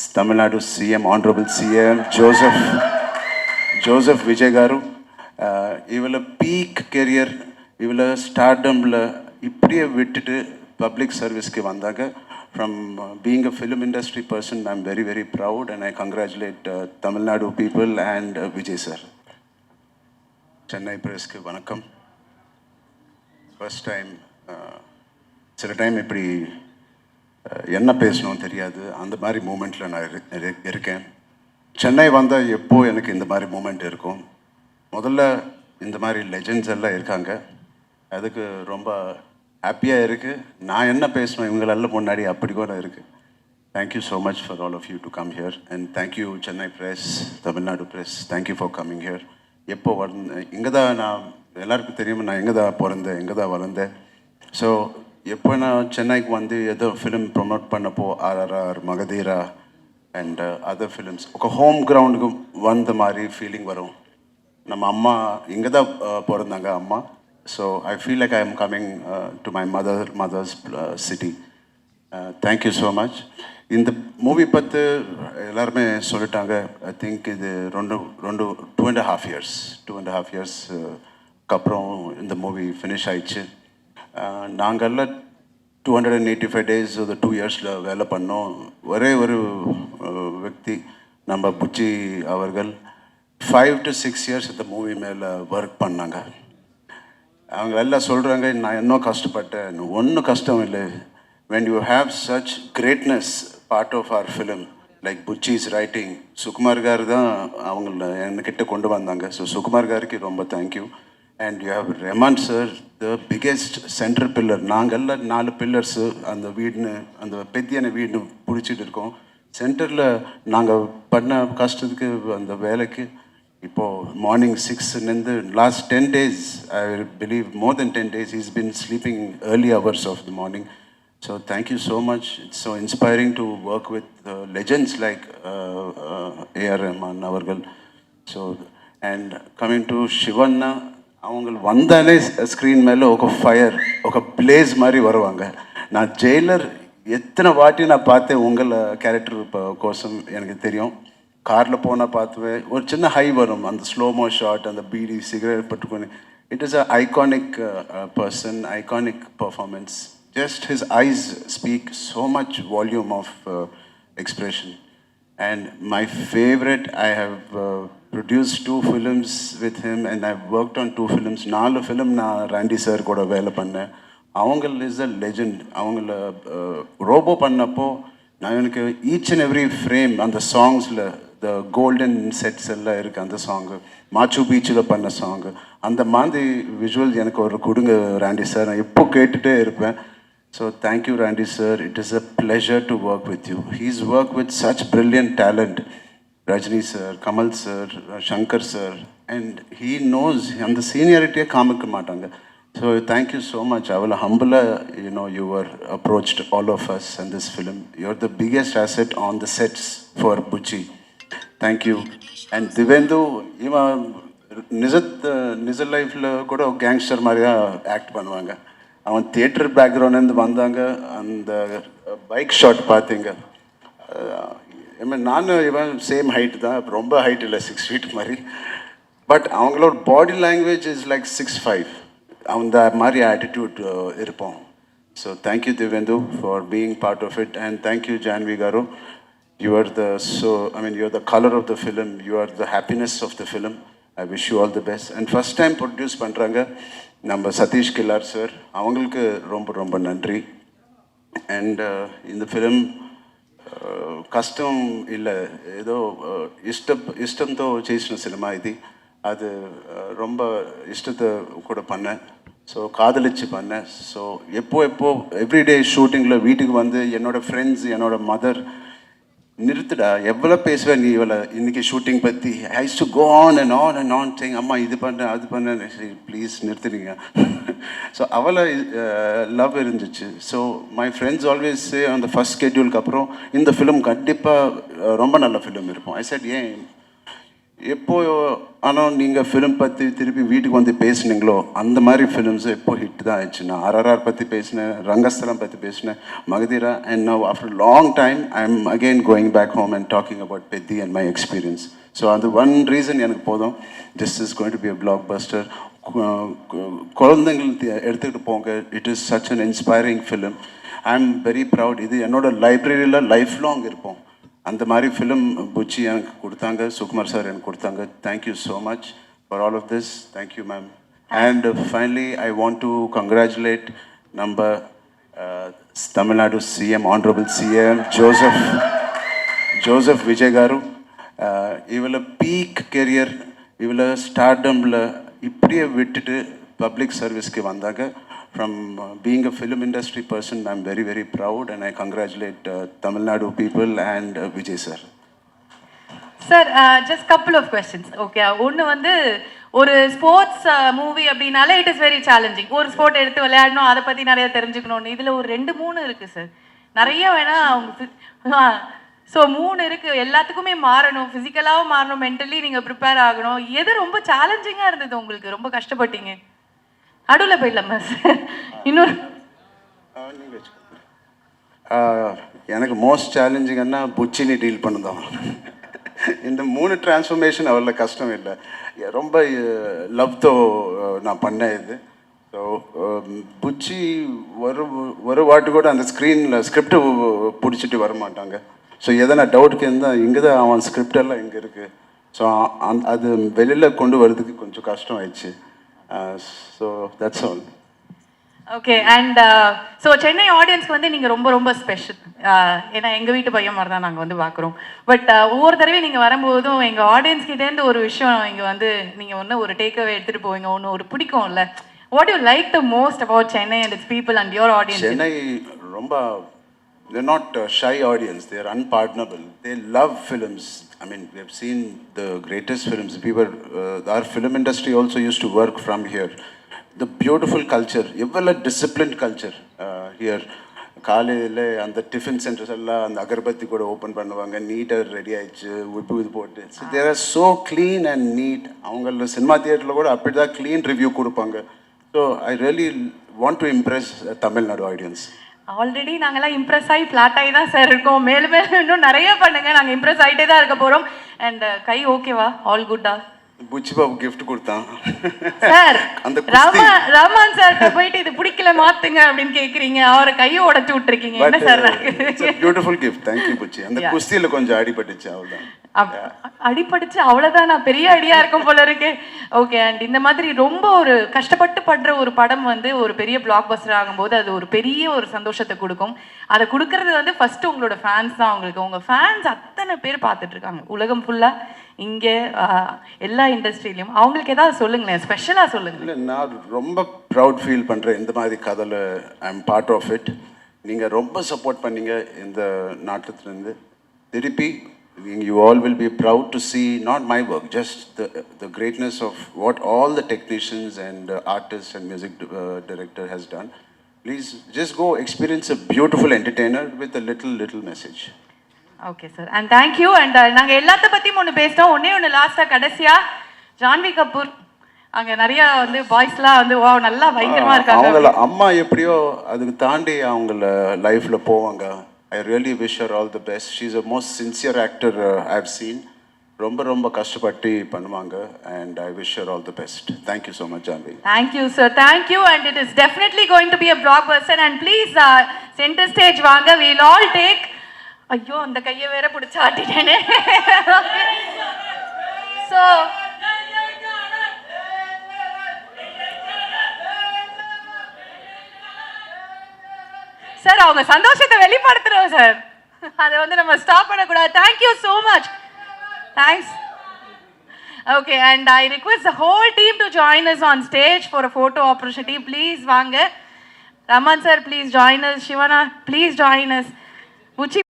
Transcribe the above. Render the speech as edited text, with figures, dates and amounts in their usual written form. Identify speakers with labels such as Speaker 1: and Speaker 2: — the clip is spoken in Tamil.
Speaker 1: Tamil Nadu CM, Honorable CM Joseph Vijay Garu. இவள பீக் கெரியர், இவள ஸ்டார்டமில் இப்படியே விட்டுட்டு பப்ளிக் சர்வீஸ்க்கு வந்தாங்க. From being a film industry person, I'm very, very proud and I congratulate Tamil Nadu people and Vijay sir. Chennai Pressக்கு வணக்கம். First time, சில டைம் இப்படி என்ன பேசணும்னு தெரியாது, அந்த மாதிரி மூமெண்ட்டில் நான் இருக்கேன். சென்னை வந்தால் எப்போ எனக்கு இந்த மாதிரி மூமெண்ட் இருக்கும். முதல்ல இந்த மாதிரி லெஜெண்ட்ஸ் எல்லாம் இருக்காங்க, அதுக்கு ரொம்ப ஹாப்பியாக இருக்குது. நான் என்ன பேசணும் இவங்களெல்லாம் முன்னாடி அப்படி கூட இருக்குது. Thank you so much for all of you to come here and thank you Chennai press, Tamil Nadu press, thank you for coming here. எப்போ இங்கே தான் நான் எல்லாருக்கும் தெரியும், நான் எங்கே தான் பிறந்தேன், எங்கே தான் வளர்ந்தேன். ஸோ எப்போ நான் சென்னைக்கு வந்து ஏதோ ஃபிலிம் ப்ரொமோட் பண்ணப்போ RRR, Magadheera and other films ஒரு ஹோம் கிரவுண்டுக்கு வந்த மாதிரி ஃபீலிங் வரும். நம்ம அம்மா இங்கே தான் பிறந்தாங்க அம்மா. So I feel like I am coming to my mother's city. Thank you so much. இந்த மூவி பற்றி எல்லாருமே சொல்லிட்டாங்க. ஐ திங்க் இது 2.5 இயர்ஸ்க்கு அப்புறம் இந்த மூவி ஃபினிஷ் ஆயிடுச்சு. நாங்கள்லாம் 285 days 2 இயர்ஸில் வேலை பண்ணோம். ஒரே ஒரு వ్యక్తి நம்ம புச்சி அவர்கள் 5 to 6 இயர்ஸ் இந்த மூவி மேலே ஒர்க் பண்ணாங்க. அவங்க எல்லாம் சொல்கிறாங்க, நான் இன்னும் கஷ்டப்பட்டேன். ஒன்றும் கஷ்டம் இல்லை. when you have such greatness part of our film like புச்சி's writing, Sukumar car தான் அவங்கள என்கிட்ட கொண்டு வந்தாங்க. ஸோ சுகுமார் காருக்கு ரொம்ப thank you. And you have ரெமான் sir, the biggest central pillar. நாங்கள்லாம் 4 பில்லர்ஸு அந்த வீடுன்னு, அந்த பெத்தியான வீடு பிடிச்சிட்டு இருக்கோம். சென்டரில் நாங்கள் பண்ண கஷ்டத்துக்கு அந்த வேலைக்கு இப்போது morning 6 last 10 days, I believe more than 10 days, he's been sleeping early hours of the morning. So thank you so much. It's so inspiring to work with legends like A.R. Rahman avargal. So and coming to Shivanna, அவங்க வந்தாலே ஸ்க்ரீன் மேலே ஒரு ஃபயர், ஒரு பிளேஸ் மாதிரி வருவாங்க. நான் ஜெயிலர் எத்தனை வாட்டி நான் பார்த்தேன் உங்களை கேரக்டர் கோசம் எனக்கு தெரியும். காரில் போனால் பார்த்துவேன், ஒரு சின்ன ஹை வரும், அந்த ஸ்லோமோ ஷாட், அந்த பீடி சிகரெட் பட்டுக்கொண்டு. It is a iconic person, iconic performance. Just his eyes speak so much volume of expression. And my favorite, I have produced 2 films with him and I've worked on 2 films. 4 film நான் ராண்டி சார் கூட வேலை பண்ணேன். அவங்க இஸ் அ லெஜெண்ட். அவங்கள ரோபோ பண்ணப்போ நான் எனக்கு ஈச் அண்ட் எவ்ரி ஃப்ரேம் அந்த சாங்ஸில் த கோல்டன் செட்ஸ் எல்லாம் இருக்குது. அந்த சாங்கு மாச்சு பீச்சில் பண்ண சாங்கு, அந்த மாதிரி விஷுவல் எனக்கு ஒரு கொடுங்க ராண்டி சார், நான் எப்போ கேட்டுகிட்டே இருப்பேன். So thank you Randy sir, it is a pleasure to work with you. He's worked with such brilliant talent, Rajni sir, Kamal sir, Shankar sir, and he knows and the seniority kaamikka maatanga. So thank you so much. Avala humble, you were approached all of us in this film. You're the biggest asset on the sets for Buchi. Thank you. And Divendu iva நிஜ லைஃப்பில் கூட கேங்ஸ்டர் மாதிரியா ஆக்ட் பண்ணுவாங்க. அவன் தியேட்டர் பேக்ரவுண்ட்லேருந்து வந்தாங்க. அந்த பைக் ஷாட் பார்த்தீங்க. நானும் இவன் சேம் ஹைட் தான், ரொம்ப ஹைட் இல்லை, 6 feet மாதிரி. பட் அவங்களோட பாடி லாங்குவேஜ் இஸ் லைக் 6'5". அந்த மாதிரி ஆட்டிடியூட் இருப்போம். So thank you Divendu for being part of it. And thank you Janhvi garu. You are you are the colour of the film, you are the happiness of the film. I wish you all the best. And first time produce பண்ணுறாங்க நம்ம சதீஷ் கில்லார் சார், அவங்களுக்கு ரொம்ப ரொம்ப நன்றி. அண்ட் இந்த ஃபிலிம் கஷ்டம் இல்லை, ஏதோ ఇష్టంతో చేసిన సినిమా ఇది. அது ரொம்ப இஷ்டத்தை கூட பண்ணேன். ஸோ காதலிச்சு பண்ணேன். ஸோ எப்போ எவ்ரிடே ஷூட்டிங்கில் வீட்டுக்கு வந்து என்னோடய ஃப்ரெண்ட்ஸ், என்னோடய மதர், நிறுத்துடா எவ்வளோ பேசுவேன் நீ இவளை இன்றைக்கி ஷூட்டிங் பற்றி, has to go on and on saying அம்மா இது பண்ணேன் அது பண்ணேன், ப்ளீஸ் நிறுத்துறீங்க. ஸோ அவளை லவ் இருந்துச்சு. ஸோ மை ஃப்ரெண்ட்ஸ் ஆல்வேஸ் அந்த ஃபஸ்ட் ஸ்கெட்யூலுக்கு அப்புறம் இந்த ஃபிலிம் கண்டிப்பாக ரொம்ப நல்ல ஃபிலிம் இருக்கும். ஐ செட் ஏன் எப்போ ஆனால் நீங்கள் ஃபிலிம் பற்றி திருப்பி வீட்டுக்கு வந்து பேசுனீங்களோ அந்த மாதிரி ஃபிலிம்ஸ் எப்போ ஹிட் தான் ஆயிடுச்சு. நான் RRR பற்றி பேசினேன், ரங்கஸ்தலம் பற்றி பேசினேன், Magadheera, and now after long time I am again going back home and talking about Peddi and my experience. So அது ஒன் ரீசன் எனக்கு போதும். This is going to be a blockbuster. குழந்தைங்களுக்கு எடுத்துக்கிட்டு போங்க. It is such an inspiring film. I am very proud. இது என்னோட லைப்ரரியில் லைஃப் லாங் இருப்போம். அந்த மாதிரி ஃபிலிம் புச்சி எனக்கு கொடுத்தாங்க, சுகுமார் சார் எனக்கு கொடுத்தாங்க. Thank you so much for all of this. Thank you ma'am. And finally I want to congratulate நம்ம Tamil Nadu CM, honourable CM Joseph Vijay garu. இவளை பீக் கெரியர், இவளை ஸ்டார்டமில் இப்படியே விட்டுட்டு பப்ளிக் சர்வீஸ்க்கு வந்தாங்க. From being a film industry person, I'm very, very proud and I congratulate Tamil Nadu people and Vijay sir.
Speaker 2: Sir, just couple of questions. Okay, ஒன்று வந்து ஒரு ஸ்போர்ட்ஸ் மூவி அப்படின்னாலே இட் இஸ் வெரி சேலஞ்சிங். ஒரு ஸ்போர்ட் எடுத்து விளையாடணும், அதை பற்றி நிறைய தெரிஞ்சுக்கணும்னு. இதில் ஒரு 2-3 இருக்குது சார். நிறைய வேணால் அவங்க ஸோ 3 இருக்குது. எல்லாத்துக்குமே மாறணும், ஃபிசிக்கலாகவும் மாறணும், மென்டலி நீங்கள் ப்ரிப்பேர் ஆகணும். எது ரொம்ப சேலஞ்சிங்காக இருந்தது உங்களுக்கு? ரொம்ப கஷ்டப்பட்டீங்க? நடுவில் போயிடலாமா சார்? இன்னொரு
Speaker 1: எனக்கு மோஸ்ட் சேலஞ்சிங்கன்னா புச்சினி டீல் பண்ணுதான். இந்த 3 டிரான்ஸ்ஃபர்மேஷன் அவ்வளோ கஷ்டம் இல்லை. ரொம்ப லவ்தோ நான் பண்ணேன் இது. ஸோ புச்சி ஒரு வாட்டு கூட அந்த ஸ்கிரிப்டு பிடிச்சிட்டு வர மாட்டாங்க. ஸோ எதனா டவுட்டுக்கு இருந்தால் இங்கே தான் அவன் ஸ்கிரிப்டெல்லாம் இங்கே இருக்குது. ஸோ அது வெளியில் கொண்டு வரதுக்கு கொஞ்சம் கஷ்டம் ஆயிடுச்சு. So that's all.
Speaker 2: Okay. And so Chennai ஆடியன்ஸ்க்கு வந்து நீங்கள் ரொம்ப ரொம்ப ஸ்பெஷல். ஏன்னா எங்கள் வீட்டு பையன் மாதிரி தான் நாங்கள் வந்து பார்க்குறோம். பட் ஒவ்வொரு தடவையும் நீங்கள் வரும்போதும் எங்கள் ஆடியன்ஸ்கிட்டேருந்து ஒரு விஷயம் இங்கே வந்து நீங்கள் ஒன்று ஒரு டேக்அவே எடுத்துகிட்டு போவீங்க, ஒன்று ஒரு பிடிக்கும்ல. What you like the most about Chennai and its people and your audience?
Speaker 1: Chennai ரொம்ப they're not shy audience. They are unpardonable. They love films. I mean, we have seen the greatest films. Our film industry also used to work from here. The beautiful culture, evala disciplined culture here. காலையில் அந்த டிஃபன் சென்டர்ஸ் எல்லாம் அந்த அகர்பத்தி கூட ஓப்பன் பண்ணுவாங்க, நீட்டாக ரெடி ஆயிடுச்சு, உப்பு இது போட்டு. So there are so clean and neat. அவங்கள சினிமா தியேட்டரில் கூட அப்படி தான் க்ளீன் ரிவ்யூ கொடுப்பாங்க. So I really want to impress Tamil Nadu audience.
Speaker 2: Already நாங்கள்லாம் இம்ப்ரெஸ் ஆகி ஃப்ளாட் ஆகி தான் சார் இருக்கோம். மேலும் மேலும் இன்னும் நிறைய பண்ணுங்க, நாங்கள் இம்ப்ரெஸ் ஆகிட்டே தான் இருக்க போகிறோம். அண்ட் கை ஓகேவா? ஆல் குட்டா?
Speaker 1: புச்சி பாபு கிஃப்ட் கொடுத்தான்
Speaker 2: சார். அந்த ரஹ்மான் சார் போயிட்டு இது பிடிக்கல மாத்துங்க அப்படின்னு கேக்குறீங்க, அவரை கையை உடைச்சு விட்டுருக்கீங்க. என்ன sir?
Speaker 1: Beautiful gift. Thank you Buchi. அந்த குஸ்தியில கொஞ்சம் அடிபட்டுச்சு, அவ்வளவுதான்.
Speaker 2: அடிபடுச்சு அவ்வளவுதான். நான் பெரிய அடியா இருக்கும் போல இருக்கு. ஓகே. அண்ட் இந்த மாதிரி ரொம்ப ஒரு கஷ்டப்பட்டு படுற ஒரு படம் வந்து ஒரு பெரிய பிளாக் பஸ்டர் ஆகும்போது அது ஒரு பெரிய ஒரு சந்தோஷத்தை கொடுக்கும். அதை கொடுக்கறது வந்து ஃபர்ஸ்ட் உங்களோட ஃபேன்ஸ் தான். உங்களுக்கு உங்க ஃபேன்ஸ் அத்தனை பேர் பார்த்துட்டு இருக்காங்க உலகம் ஃபுல்லா, இங்கே எல்லா இண்டஸ்ட்ரியிலையும். அவங்களுக்கு ஏதாவது சொல்லுங்களேன், ஸ்பெஷலாக சொல்லுங்க.
Speaker 1: இல்லை, நான் ரொம்ப ப்ரவுட் ஃபீல் பண்ணுறேன் இந்த மாதிரி கதையில். I am part of it. நீங்கள் ரொம்ப சப்போர்ட் பண்ணீங்க இந்த நாட்டுலேருந்து. திருப்பி you all will be proud to see not my work, just the greatness of what all the technicians and artists and music director has done. Please just go experience a beautiful entertainer with a little message.
Speaker 2: Okay sir, and thank you. And நாங்க எல்லாத்த பத்தியும் ஒன்று பேசிட்டோம். ஒன்று லாஸ்டா கடைசியா ஜான்வி கபூர், அங்கே நிறைய வந்து பாய்ஸ்லாம் வந்து வா நல்லா பயங்கரமா இருக்காங்க.
Speaker 1: அவங்கள அம்மா எப்படியோ அதுக்கு தாண்டி அவங்கள லைஃப்ல போவாங்க. I really wish her all the best. She's the most sincere actor I've seen. ரொம்ப கஷ்டப்பட்டு பண்ணுவாங்க. And I wish her all the best. Thank you so much, Janvi.
Speaker 2: Thank you sir, thank you. And it is definitely going to be a blockbuster. And please center stage வாங்க. We'll all take. ஐயோ அந்த கையை வேற பிடிச்சி ஆட்டிட்டேனே. So சார் அவங்க சந்தோஷத்தை வெளிப்படுத்துறோம் சார், அதை வந்து நம்ம ஸ்டாப் பண்ணக்கூடாது. Thank you so much. Thanks. Okay. And I request the whole team to join us on stage for a photo opportunity. Please வாங்க. Raman sir please join us. Sivana please join us. Buchi